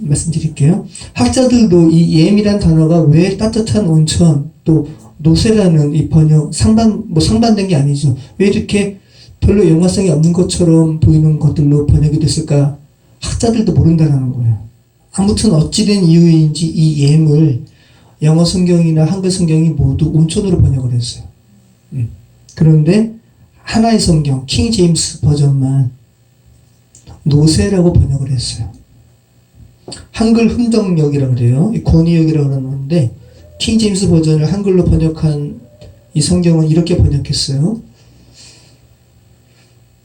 말씀드릴게요. 학자들도 이 옘이란 단어가 왜 따뜻한 온천 또 노새라는 이 번역 상반된 게 아니죠. 왜 이렇게 별로 연관성이 없는 것처럼 보이는 것들로 번역이 됐을까? 학자들도 모른다는 거예요. 아무튼 어찌된 이유인지 이 옘을 영어 성경이나 한글 성경이 모두 온천으로 번역을 했어요. 그런데 하나의 성경, 킹 제임스 버전만 노새라고 번역을 했어요. 한글 흥정역이라고 그래요. 권위역이라고 그러는데 킹 제임스 버전을 한글로 번역한 이 성경은 이렇게 번역했어요.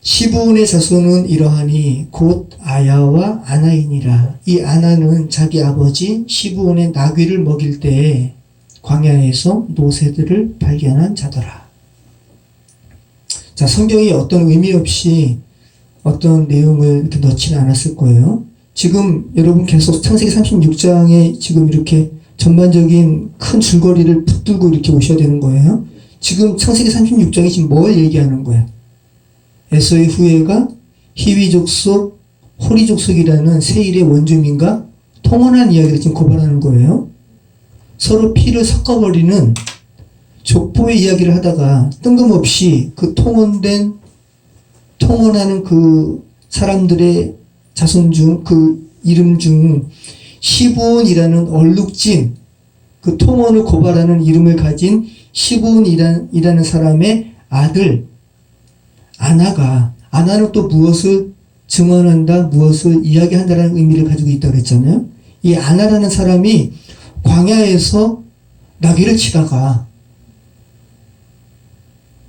시브온의 자손은 이러하니 곧 아야와 아나이니라. 이 아나는 자기 아버지 시브온의 나귀를 먹일 때에 광야에서 노새들을 발견한 자더라. 자, 성경이 어떤 의미 없이 어떤 내용을 이렇게 넣지는 않았을 거예요. 지금 여러분 계속 창세기 36장에 지금 이렇게 전반적인 큰 줄거리를 붙들고 이렇게 오셔야 되는 거예요. 지금 창세기 36장이 지금 뭘 얘기하는 거예요? 에서의 후예가 히위 족속, 호리 족속이라는 세일의 원주민과 통혼한 이야기를 지금 고발하는 거예요. 서로 피를 섞어버리는 족보의 이야기를 하다가 뜬금없이 그 통혼하는 그 사람들의 자손 중, 그 이름 중 시브온이라는 얼룩진 그 통혼을 고발하는 이름을 가진 시브온이라는 사람의 아들 아나는 또 무엇을 증언한다, 무엇을 이야기한다라는 의미를 가지고 있다고 했잖아요. 이 아나라는 사람이 광야에서 나귀를 치다가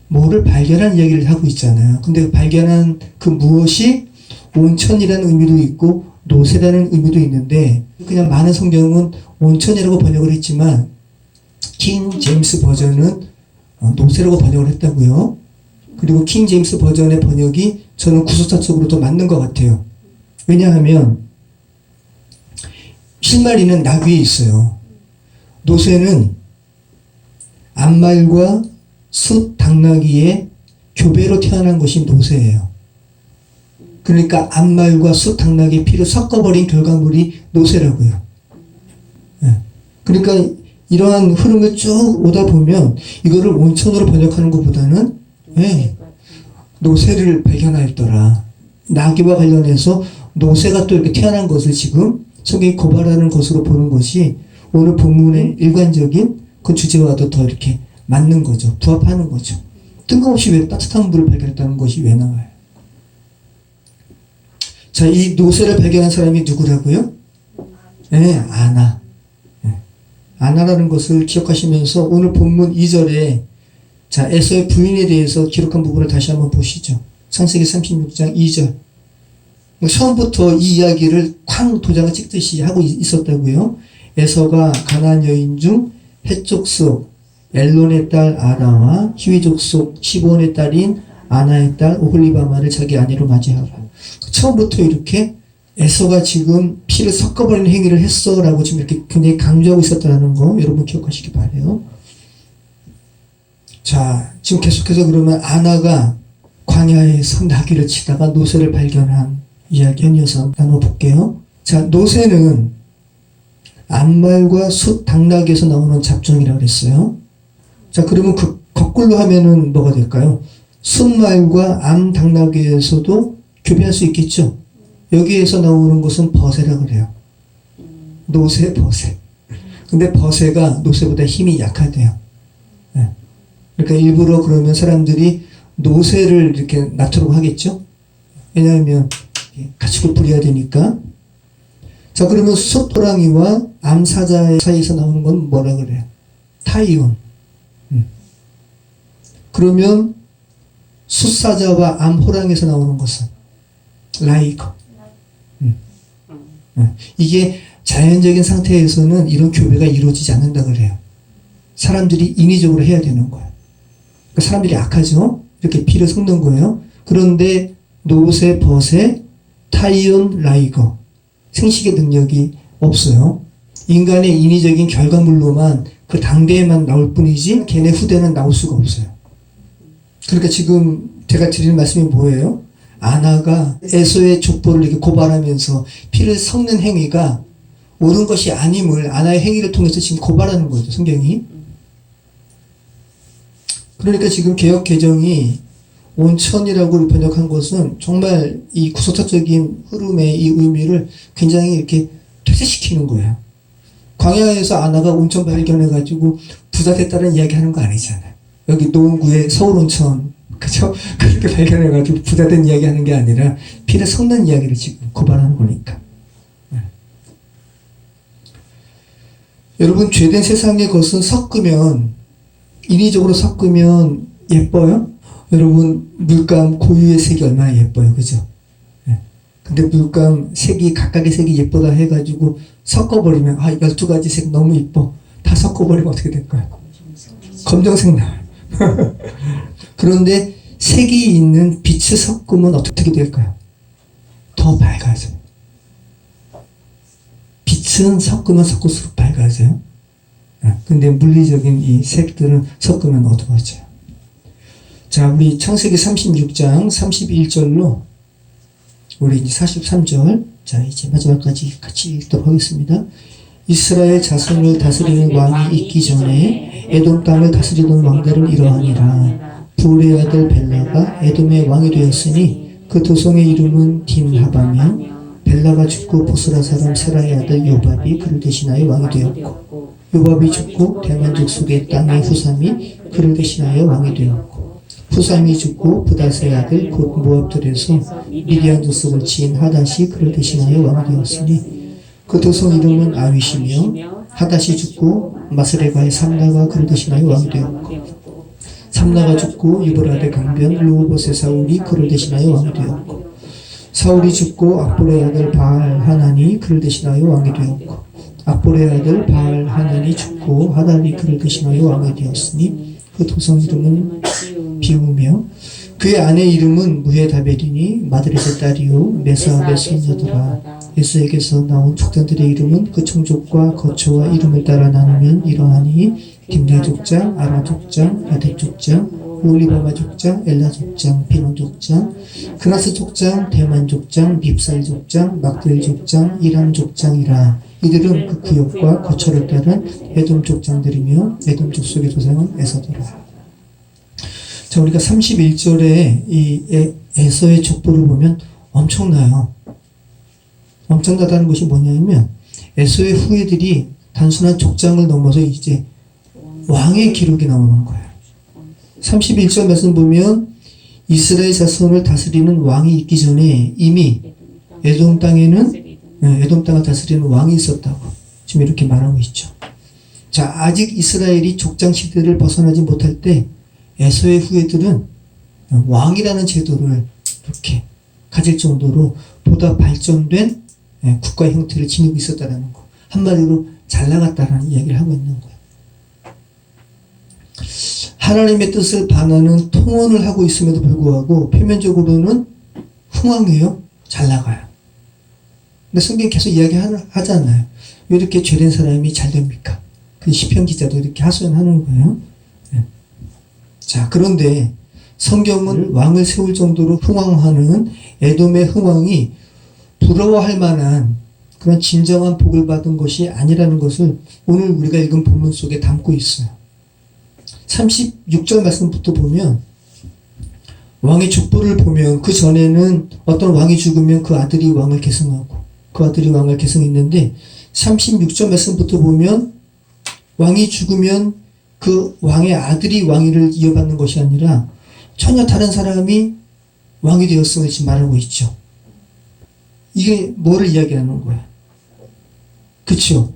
뭐를 발견한 이야기를 하고 있잖아요. 근데 발견한 그 무엇이 온천이라는 의미도 있고 노새라는 의미도 있는데 그냥 많은 성경은 온천이라고 번역을 했지만 킹 제임스 버전은 노새라고 번역을 했다고요. 그리고 킹 제임스 버전의 번역이 저는 구속사적으로 더 맞는 것 같아요. 왜냐하면 실마리는 나귀에 있어요. 노새는 암말과 숫 당나귀의 교배로 태어난 것이 노새예요. 그러니까 암말과 숫 당나귀의 피를 섞어버린 결과물이 노새라고요. 예. 그러니까 이러한 흐름을 쭉 오다 보면 이거를 온천으로 번역하는 것보다는 예, 노새를 발견하였더라. 나귀와 관련해서 노새가 또 이렇게 태어난 것을 지금 성경이 고발하는 것으로 보는 것이 오늘 본문의 일관적인 그 주제와도 더 이렇게 맞는 거죠. 부합하는 거죠. 뜬금없이 왜 따뜻한 물을 발견했다는 것이 왜 나와요? 자, 이 노새를 발견한 사람이 누구라고요? 네, 아나. 네. 아나라는 것을 기억하시면서 오늘 본문 2절에 자, 에서의 부인에 대해서 기록한 부분을 다시 한번 보시죠. 창세기 36장 2절. 처음부터 이 이야기를 쾅 도장을 찍듯이 하고 있었다고요. 에서가 가나안 여인 중 헷족속 엘론의 딸 아라와 히위 족속 시브온의 딸인 아나의 딸 오홀리바마를 자기 아내로 맞이하라. 처음부터 이렇게 에서가 지금 피를 섞어버리는 행위를 했어라고 지금 이렇게 굉장히 강조하고 있었다는 거 여러분 기억하시기 바라요. 자, 지금 계속해서 그러면 아나가 광야에서 나귀를 치다가 노새를 발견한 이야기 연이어서 나눠볼게요. 자, 노새는 암말과 숫 당나귀에서 나오는 잡종이라고 그랬어요. 자, 그러면 그 거꾸로 하면은 뭐가 될까요? 숫말과 암 당나귀에서도 교배할 수 있겠죠. 여기에서 나오는 것은 버새라고 그래요. 노새, 버새. 근데 버새가 노새보다 힘이 약하대요. 네. 그러니까 일부러 그러면 사람들이 노새를 이렇게 낳도록 하겠죠. 왜냐하면 가축을 부려야 되니까. 자, 그러면 숫호랑이와 암사자 사이에서 나오는 건 뭐라 그래요? 타이온. 그러면 숫사자와 암호랑에서 나오는 것은 라이거. 이게 자연적인 상태에서는 이런 교배가 이루어지지 않는다 그래요. 사람들이 인위적으로 해야 되는 거예요. 그러니까 사람들이 악하죠. 이렇게 피를 섞는 거예요. 그런데 노새, 버새, 타이온, 라이거 생식의 능력이 없어요. 인간의 인위적인 결과물로만 그 당대에만 나올 뿐이지 걔네 후대는 나올 수가 없어요. 그러니까 지금 제가 드리는 말씀이 뭐예요? 아나가 에서의 족보를 이렇게 고발하면서 피를 섞는 행위가 옳은 것이 아님을 아나의 행위를 통해서 지금 고발하는 거죠, 성경이. 그러니까 지금 개역 개정이 온천이라고 번역한 것은 정말 이 구속사적인 흐름의 이 의미를 굉장히 이렇게 퇴색시키는 거예요. 광야에서 아나가 온천 발견해가지고 부자 됐다는 이야기 하는 거 아니잖아요. 여기 노원구의 서울온천, 그죠? 그렇게 발견해가지고 부자 된 이야기 하는 게 아니라 피를 섞는 이야기를 지금 고발하는 거니까. 네. 여러분, 죄된 세상의 것은 섞으면, 인위적으로 섞으면 예뻐요? 여러분, 물감 고유의 색이 얼마나 예뻐요, 그죠? 네. 근데 물감 색이, 각각의 색이 예쁘다 해가지고 섞어버리면, 12가지 색 너무 예뻐. 다 섞어버리면 어떻게 될까요? 검정색 나와요. 그런데 색이 있는 빛을 섞으면 어떻게 될까요? 더 밝아져요. 빛은 섞으면 섞을수록 밝아져요. 근데 물리적인 이 색들은 섞으면 어두워져요. 자, 우리 창세기 36장 31절로 우리 이제 43절, 자, 이제 마지막까지 같이 읽도록 하겠습니다. 이스라엘 자손을 다스리는 왕이 있기 전에 에돔 땅을 다스리던 왕들은 이러하니라. 부울의 아들 벨라가 에돔의 왕이 되었으니 그 도성의 이름은 딘하바며 벨라가 죽고 보스라 사람 세라의 아들 요밥이 그를 대신하여 왕이 되었고 요밥이 죽고 대만 족속의 땅의 후삼이 그를 대신하여 왕이 되었고 후삼이 죽고 부다스의 아들 곧 모압들에서 미디안 족속을 지은 하닷이 그를 대신하여 왕이 되었으니 그 도성 이름은 아윗이며 하닷이 죽고 마스레가의 삼나가 그를 대신하여 왕이 되었고 삼나가 죽고 이브라데 강변 르호봇의 사울이 그를 대신하여 왕이 되었고 사울이 죽고 악볼의 아들 바알 하난이 그를 대신하여 왕이 되었고 악볼의 아들 바알 하난이 죽고 하닷이 그를 대신하여 왕이 되었으니 그 도성 이름은 비우며 그의 아내 이름은 무헤다벨이니 마드레의 딸이요 메사압의 손녀더라. 에서에게서 나온 족장들의 이름은 그 청족과 거처와 이름을 따라 나누면 이러하니 딥나 족장, 아라 족장, 야뎁 족장, 올리바마 족장, 엘라 족장, 비논 족장, 그나스 족장, 대만 족장, 밉살 족장, 막딜 족장, 이람 족장이라. 이들은 그 구역과 거처를 따른 에돔 족장들이며 에돔 족속의 조상은 에서더라. 자, 우리가 31절에 이 에서의 족보를 보면 엄청나요. 엄청나다는 것이 뭐냐면 에서의 후예들이 단순한 족장을 넘어서 이제 왕의 기록이 나오는 거예요. 31절 말씀 보면 이스라엘 자손을 다스리는 왕이 있기 전에 이미 에돔 땅을 다스리는 왕이 있었다고 지금 이렇게 말하고 있죠. 자, 아직 이스라엘이 족장 시대를 벗어나지 못할 때 에서의 후예들은 왕이라는 제도를 이렇게 가질 정도로 보다 발전된 국가 형태를 지니고 있었다는 거. 한마디로 잘 나갔다라는 이야기를 하고 있는 거예요. 하나님의 뜻을 반하는 통언을 하고 있음에도 불구하고 표면적으로는 흥왕해요. 잘 나가요. 근데 성경이 계속 이야기하잖아요. 왜 이렇게 죄된 사람이 잘 됩니까? 그 시편 기자도 이렇게 하소연하는 거예요. 자, 그런데 성경은 왕을 세울 정도로 흥왕하는 에돔의 흥왕이 부러워할 만한 그런 진정한 복을 받은 것이 아니라는 것을 오늘 우리가 읽은 본문 속에 담고 있어요. 36절 말씀부터 보면 왕의 족보를 보면 그 전에는 어떤 왕이 죽으면 그 아들이 왕을 계승하고 그 아들이 왕을 계승했는데 36절 말씀부터 보면 왕이 죽으면 그 왕의 아들이 왕위를 이어받는 것이 아니라 전혀 다른 사람이 왕이 되었음을 지금 말하고 있죠. 이게 뭐를 이야기하는 거야? 그쵸?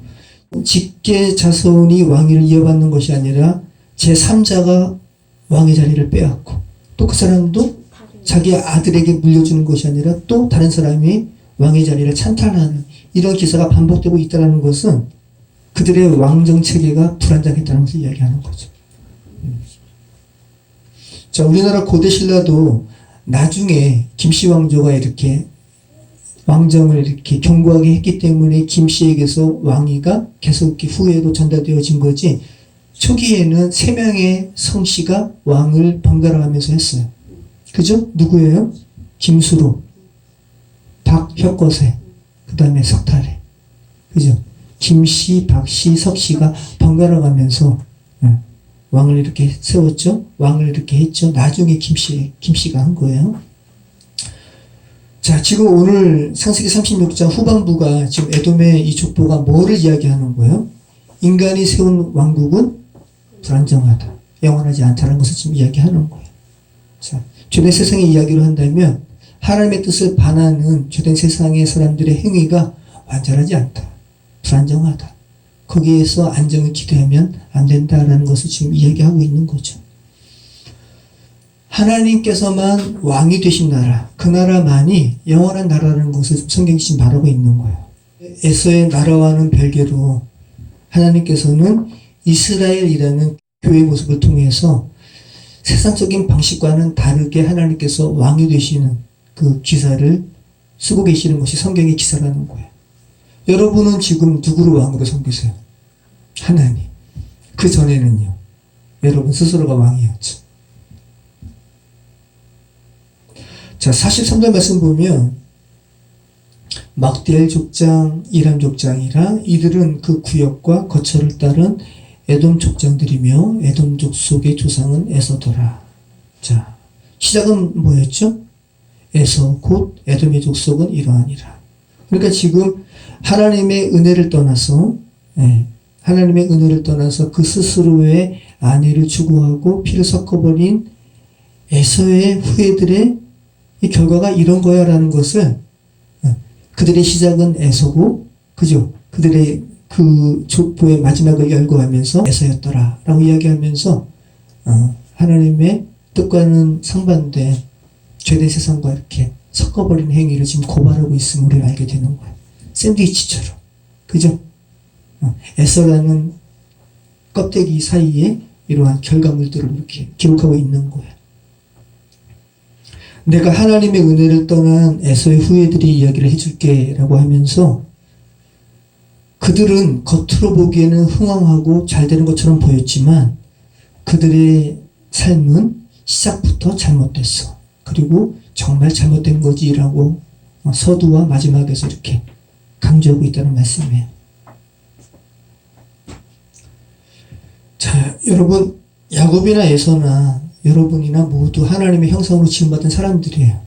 직계 자손이 왕위를 이어받는 것이 아니라 제3자가 왕의 자리를 빼앗고 또 그 사람도 자기 아들에게 물려주는 것이 아니라 또 다른 사람이 왕의 자리를 찬탈하는 이런 기사가 반복되고 있다는 것은 그들의 왕정 체계가 불안정했다는 것을 이야기하는 거죠. 자, 우리나라 고대 신라도 나중에 김씨 왕조가 이렇게 왕정을 이렇게 견고하게 했기 때문에 김씨에게서 왕위가 계속 후예로 전달되어진 거지, 초기에는 3명의 성씨가 왕을 번갈아가면서 했어요. 그죠? 누구예요? 김수로, 박혁거세, 그 다음에 석탈해. 그죠? 김씨, 박씨, 석씨가 번갈아가면서 왕을 이렇게 세웠죠? 왕을 이렇게 했죠? 나중에 김씨가 한 거예요. 자, 지금 오늘 창세기 36장 후반부가 지금 에돔의 이 족보가 뭐를 이야기하는 거예요? 인간이 세운 왕국은 불안정하다, 영원하지 않다는 것을 지금 이야기하는 거예요. 자, 죄된 세상의 이야기로 한다면 하나님의 뜻을 반하는 죄된 세상의 사람들의 행위가 완전하지 않다, 불안정하다, 거기에서 안정을 기대하면 안 된다라는 것을 지금 이야기하고 있는 거죠. 하나님께서만 왕이 되신 나라, 그 나라만이 영원한 나라라는 것을 성경이 지금 말하고 있는 거예요. 에서의 나라와는 별개로 하나님께서는 이스라엘이라는 교회 모습을 통해서 세상적인 방식과는 다르게 하나님께서 왕이 되시는 그 기사를 쓰고 계시는 것이 성경의 기사라는 거예요. 여러분은 지금 누구를 왕으로 섬기세요? 하나님. 그 전에는요, 여러분 스스로가 왕이었죠. 자, 43절 말씀 보면 막디엘 족장, 이람 족장이라 이들은 그 구역과 거처를 따른 에돔 족장들이며 에돔 족속의 조상은 에서더라. 자, 시작은 뭐였죠? 에서 곧 에돔의 족속은 이러하니라. 그러니까 지금 하나님의 은혜를 떠나서 그 스스로의 아내를 추구하고 피를 섞어버린 에서의 후예들의 이 결과가 이런 거야 라는 것을, 그들의 시작은 에서고, 그죠? 그들의 그 족보의 마지막을 열거하면서 에서였더라 라고 이야기하면서 하나님의 뜻과는 상반된 죄된 세상과 이렇게 섞어버린 행위를 지금 고발하고 있음을 우리가 알게 되는 거예요. 샌드위치처럼. 그죠? 에서라는 껍데기 사이에 이러한 결과물들을 이렇게 기록하고 있는 거예요. 내가 하나님의 은혜를 떠난 에서의 후예들이 이야기를 해줄게 라고 하면서 그들은 겉으로 보기에는 흥황하고 잘 되는 것처럼 보였지만 그들의 삶은 시작부터 잘못됐어. 그리고 정말 잘못된 거지라고 서두와 마지막에서 이렇게 강조하고 있다는 말씀이에요. 자, 여러분, 야곱이나 에서나 여러분이나 모두 하나님의 형상으로 지음받은 사람들이에요.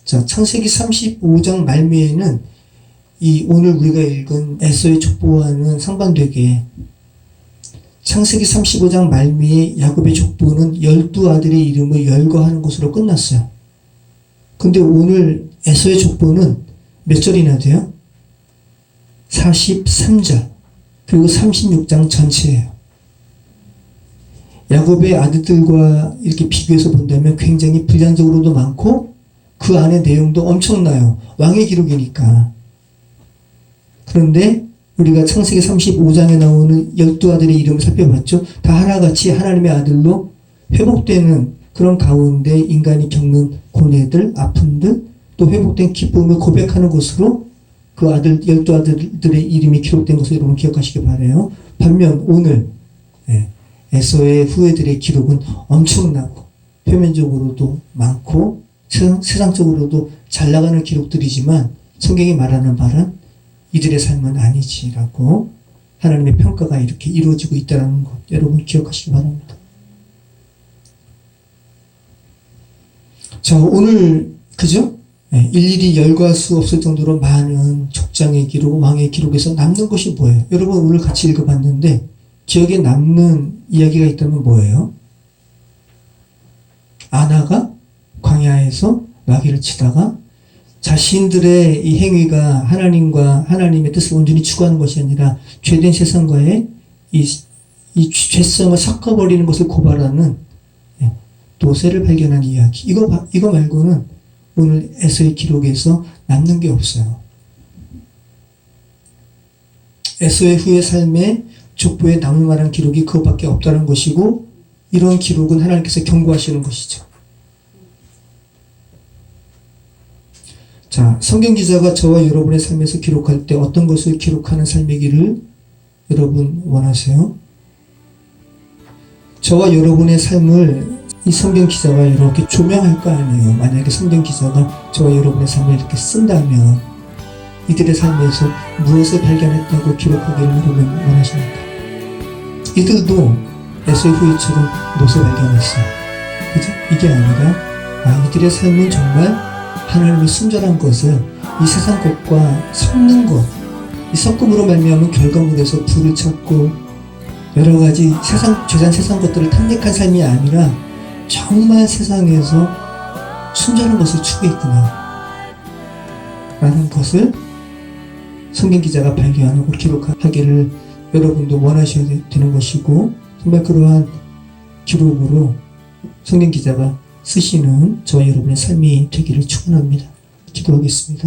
자, 창세기 35장 말미에는 이 오늘 우리가 읽은 에서의 족보와는 상반되게 창세기 35장 말미에 야곱의 족보는 12아들의 이름을 열거하는 것으로 끝났어요. 근데 오늘 에서의 족보는 몇 절이나 돼요? 43절 그리고 36장 전체예요. 야곱의 아들들과 이렇게 비교해서 본다면 굉장히 분량적으로도 많고 그 안에 내용도 엄청나요. 왕의 기록이니까. 그런데 우리가 창세기 35장에 나오는 12아들의 이름을 살펴봤죠. 다 하나같이 하나님의 아들로 회복되는 그런 가운데 인간이 겪는 고뇌들, 아픔들, 또 회복된 기쁨을 고백하는 것으로 그 아들, 12아들들의 이름이 기록된 것을 여러분 기억하시기 바라요. 반면 오늘 에서의 후예들의 기록은 엄청나고 표면적으로도 많고 세상적으로도 잘 나가는 기록들이지만 성경이 말하는 바는 이들의 삶은 아니지라고 하나님의 평가가 이렇게 이루어지고 있다는 것 여러분 기억하시기 바랍니다. 자, 오늘 그죠? 일일이 열거할 수 없을 정도로 많은 족장의 기록, 왕의 기록에서 남는 것이 뭐예요? 여러분 오늘 같이 읽어봤는데 기억에 남는 이야기가 있다면 뭐예요? 아나가 광야에서 나귀를 치다가 자신들의 이 행위가 하나님과 하나님의 뜻을 온전히 추구하는 것이 아니라 죄된 세상과의 이 죄성을 섞어버리는 것을 고발하는 도세를 발견한 이야기. 이거 말고는 오늘 에서의 기록에서 남는 게 없어요. 에서의 후의 삶에 족보에 남을 만한 기록이 그것밖에 없다는 것이고 이런 기록은 하나님께서 경고하시는 것이죠. 자, 성경 기자가 저와 여러분의 삶에서 기록할 때 어떤 것을 기록하는 삶이기를 여러분 원하세요? 저와 여러분의 삶을 이 성경 기자가 이렇게 조명할 거 아니에요. 만약에 성경 기자가 저와 여러분의 삶을 이렇게 쓴다면 이들의 삶에서 무엇을 발견했다고 기록하기를 여러분 원하십니까? 이들도 에서의 후예처럼 무엇을 발견했어요. 그죠? 이게 아니라 이들의 삶은 정말 하나님의 순전한 것을 이 세상 것과 섞는 것, 이 섞음으로 말미암은 결과물에서 불을 찾고 여러 가지 죄산 세상 것들을 탐닉한 삶이 아니라 정말 세상에서 순전한 것을 추구했구나 라는 것을 성경 기자가 발견하고 기록하기를 여러분도 원하셔야 되는 것이고 정말 그러한 기록으로 성경 기자가 쓰시는 저와 여러분의 삶이 되기를 축원합니다. 기도하겠습니다.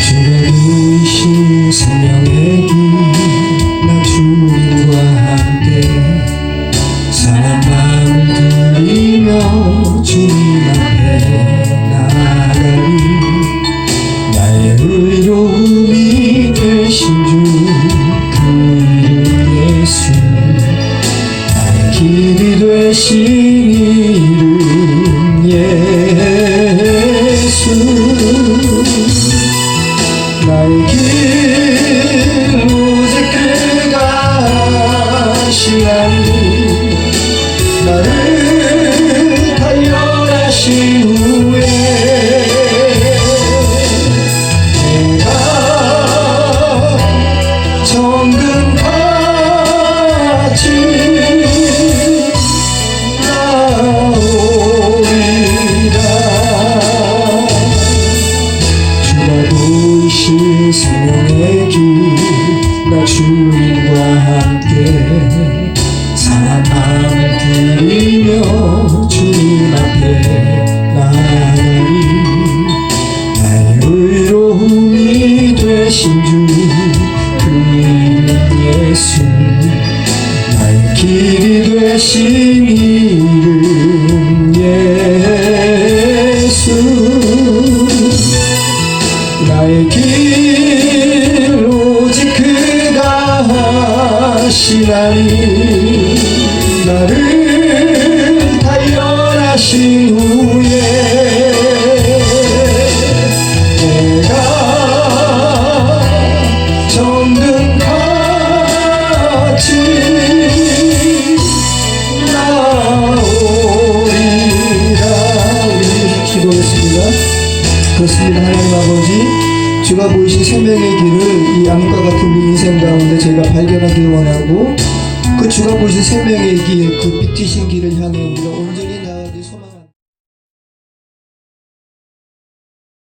주가 부으신 생명의 길 주님과 함께 사랑 마음을 들이며 주님 앞에 나아가리 나의 의로움이 되신 주 그 이름 예수 나의 길이 되신 이름 예수 나의 길 오직 그가 하시나니 나를 단련하신 후에 내가 정금같이 그렇습니다. 하나님 아버지, 주가 보이신 생명의 길을 이 암과 같은 우리 인생 가운데 저희가 발견하기를 원하고, 그 주가 보이신 생명의 길, 그 빛이신 길을 향해 우리가 온전히